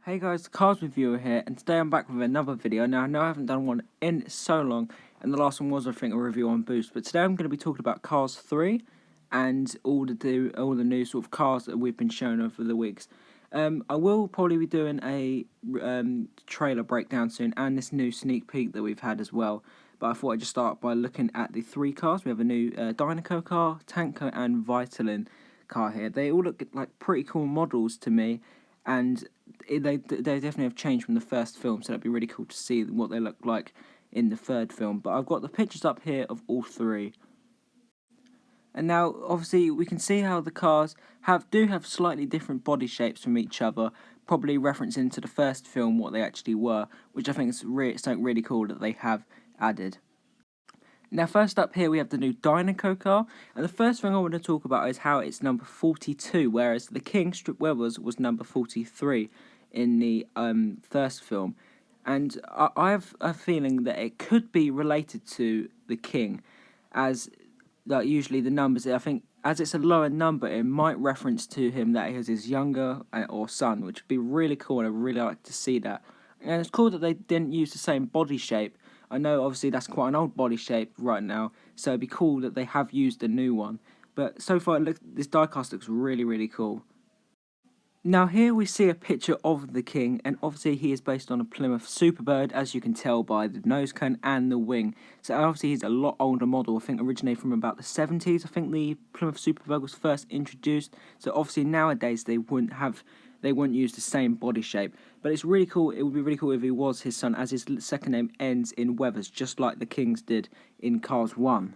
Hey guys, Cars Reviewer here, and today I'm back with another video. Now, I know I haven't done one in so long, and the last one was, I think, a review on Boost, but today I'm going to be talking about Cars 3 and all the new sort of cars that we've been shown over the weeks. I will probably be doing a trailer breakdown soon, and this new sneak peek that we've had as well, but I thought I'd just start by looking at the three cars. We have a new Dynaco car, Tanko, and Vitalin car here. They all look like pretty cool models to me, and they definitely have changed from the first film, so that'd be really cool to see what they look like in the third film. But I've got the pictures up here of all three. And now, obviously, we can see how the cars do have slightly different body shapes from each other, probably referencing to the first film what they actually were, which I think is something really cool that they have added. Now, first up here, we have the new Dynaco car, and the first thing I want to talk about is how it's number 42, whereas the King Strip Weathers was number 43 in the first film. And I have a feeling that it could be related to the King, as usually the numbers, I think, as it's a lower number, it might reference to him that he has his younger or son, which would be really cool, and I'd really like to see that. And it's cool that they didn't use the same body shape. I know, obviously, that's quite an old body shape right now, so it'd be cool that they have used a new one. But so far, this diecast looks really, really cool. Now, here we see a picture of the King, and obviously he is based on a Plymouth Superbird, as you can tell by the nose cone and the wing. So obviously he's a lot older model, I think originated from about the 70s. I think the Plymouth Superbird was first introduced, so obviously nowadays they wouldn't use the same body shape. But it's really cool. It would be really cool if he was his son, as his second name ends in Weathers, just like the King's did in Cars 1.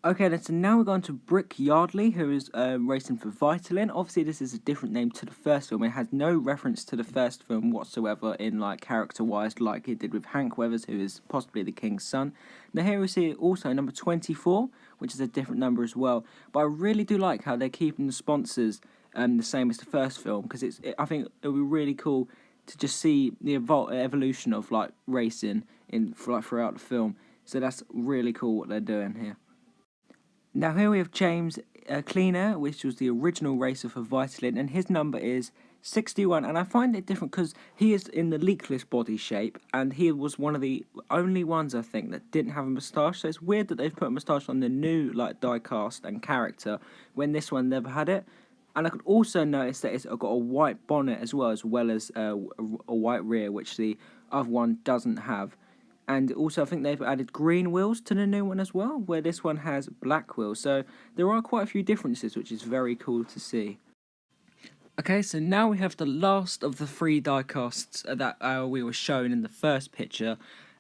Okay, then, so now we're going to Brick Yardley, who is racing for Vitalin. Obviously, this is a different name to the first film. It has no reference to the first film whatsoever in, like, character-wise, like it did with Hank Weathers, who is possibly the King's son. Now, here we see also number 24, which is a different number as well. But I really do like how they're keeping the sponsors the same as the first film, because I think it would be really cool to just see the evolution of, like, racing throughout the film. So that's really cool what they're doing here. Now, here we have James Cleaner, which was the original racer for Vitalin, and his number is 61. And I find it different because he is in the leakless body shape, and he was one of the only ones, I think, that didn't have a moustache. So it's weird that they've put a moustache on the new diecast and character when this one never had it. And I could also notice that it's got a white bonnet as well as a white rear, which the other one doesn't have. And also, I think they've added green wheels to the new one as well, where this one has black wheels. So there are quite a few differences, which is very cool to see. Okay, so now we have the last of the three diecasts that we were shown in the first picture.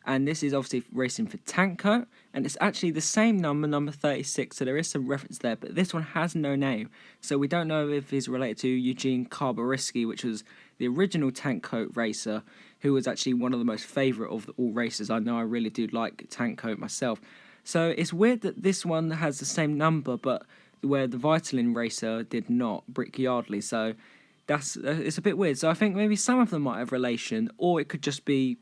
And this is obviously racing for Tanko, and it's actually the same number 36, so there is some reference there, but this one has no name. So we don't know if he's related to Eugene Carbarisky, which was the original Tanko racer, who was actually one of the most favourite of all racers. I know I really do like Tanko myself. So it's weird that this one has the same number, but where the Vitalin racer did not, Brick Yardley. So it's a bit weird. So I think maybe some of them might have relation, or it could just be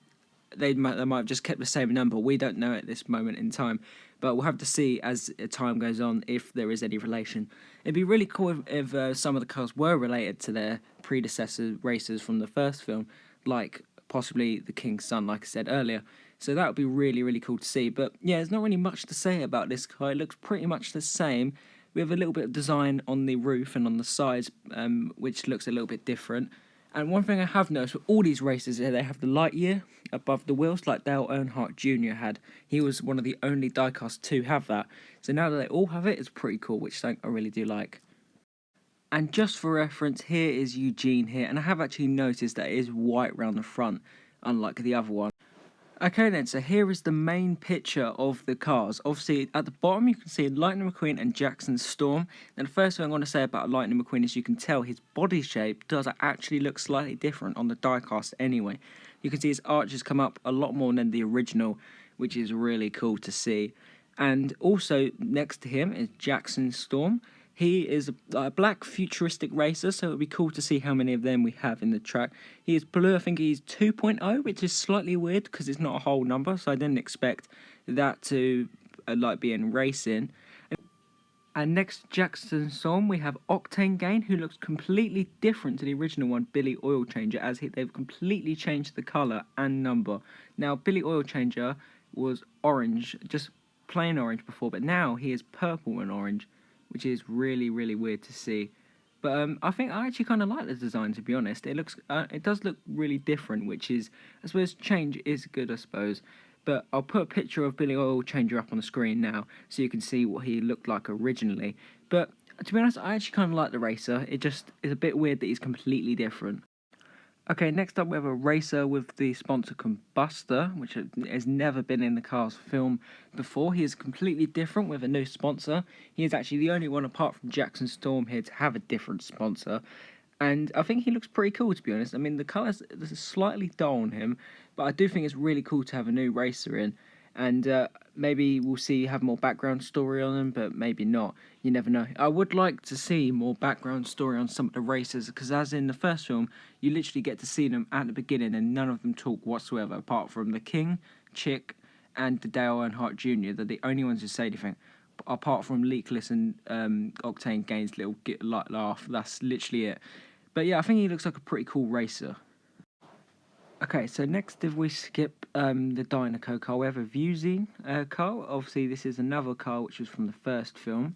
they might have just kept the same number. We don't know at this moment in time, but we'll have to see as time goes on if there is any relation. It'd be really cool if some of the cars were related to their predecessor racers from the first film, like possibly the King's son, like I said earlier. So that would be really, really cool to see. But yeah, there's not really much to say about this car. It looks pretty much the same. We have a little bit of design on the roof and on the sides, which looks a little bit different. And one thing I have noticed with all these races here, they have the light year above the wheels, like Dale Earnhardt Jr. had. He was one of the only diecasts to have that. So now that they all have it, it's pretty cool, which I really do like. And just for reference, here is Eugene here, and I have actually noticed that it is white round the front, unlike the other one. Okay then, so here is the main picture of the cars. Obviously, at the bottom you can see Lightning McQueen and Jackson Storm. Now, the first thing I want to say about Lightning McQueen is you can tell his body shape does actually look slightly different on the diecast anyway. You can see his arches come up a lot more than the original, which is really cool to see. And also, next to him is Jackson Storm. He is a black futuristic racer, so it would be cool to see how many of them we have in the track. He is blue, I think he's 2.0, which is slightly weird because it's not a whole number, so I didn't expect that to be in racing. And next, Jackson Storm, we have Octane Gain, who looks completely different to the original one, Billy Oil Changer, as they've completely changed the colour and number. Now, Billy Oil Changer was orange, just plain orange before, but now he is purple and orange, which is really, really weird to see. But I think I actually kind of like the design, to be honest. It does look really different, which is, I suppose, change is good, I suppose. But I'll put a picture of Billy Oil Changer up on the screen now, so you can see what he looked like originally. But to be honest, I actually kind of like the racer. It just is a bit weird that he's completely different. Okay, next up we have a racer with the sponsor Combustor, which has never been in the Cars film before. He is completely different with a new sponsor. He is actually the only one apart from Jackson Storm here to have a different sponsor. And I think he looks pretty cool, to be honest. I mean, the colours are slightly dull on him, but I do think it's really cool to have a new racer in. And maybe we'll have more background story on them, but maybe not. You never know. I would like to see more background story on some of the racers, because as in the first film, you literally get to see them at the beginning, and none of them talk whatsoever, apart from the King, Chick, and the Dale Earnhardt Jr. They're the only ones who say anything, apart from Leakless and Octane Gain's little laugh. That's literally it. But yeah, I think he looks like a pretty cool racer. Okay, so next if we skip the Dynaco car, we have a Vuzi car. Obviously, this is another car which was from the first film.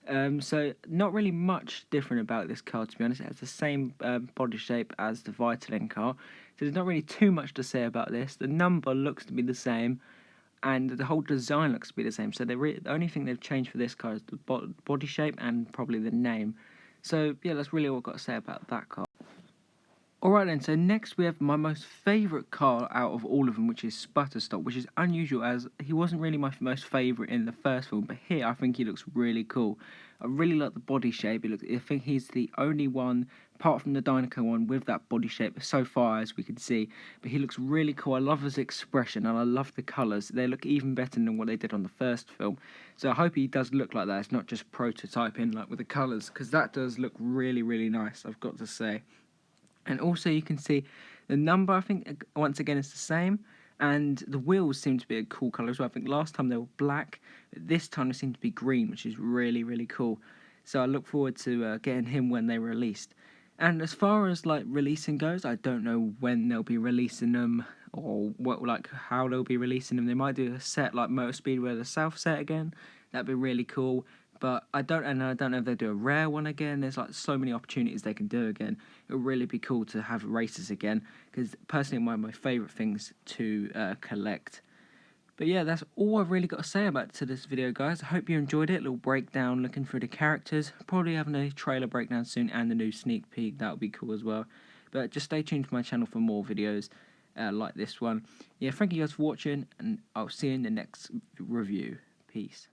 So not really much different about this car, to be honest. It has the same body shape as the Vitalin car. So there's not really too much to say about this. The number looks to be the same, and the whole design looks to be the same. So the only thing they've changed for this car is the body shape and probably the name. So yeah, that's really all I've got to say about that car. Alright then, so next we have my most favourite car out of all of them, which is Sputterstop, which is unusual as he wasn't really my most favourite in the first film, but here I think he looks really cool. I really like the body shape. I think he's the only one, apart from the Dynaco one, with that body shape so far as we can see, but he looks really cool. I love his expression and I love the colours. They look even better than what they did on the first film, so I hope he does look like that. It's not just prototyping like with the colours, because that does look really, really nice, I've got to say. And also you can see the number, I think, once again, is the same. And the wheels seem to be a cool colour as well. I think last time they were black, but this time they seem to be green, which is really, really cool. So I look forward to getting him when they're released. And as far as like releasing goes, I don't know when they'll be releasing them or how they'll be releasing them. They might do a set like Motor Speedway the South set again. That'd be really cool. But I don't know if they'll do a rare one again. There's like so many opportunities they can do again. It would really be cool to have races again, because personally one of my favourite things to collect. But yeah, that's all I've really got to say about this video, guys. I hope you enjoyed it. A little breakdown looking through the characters. Probably having a trailer breakdown soon and a new sneak peek. That would be cool as well. But just stay tuned to my channel for more videos like this one. Yeah, thank you guys for watching, and I'll see you in the next review. Peace.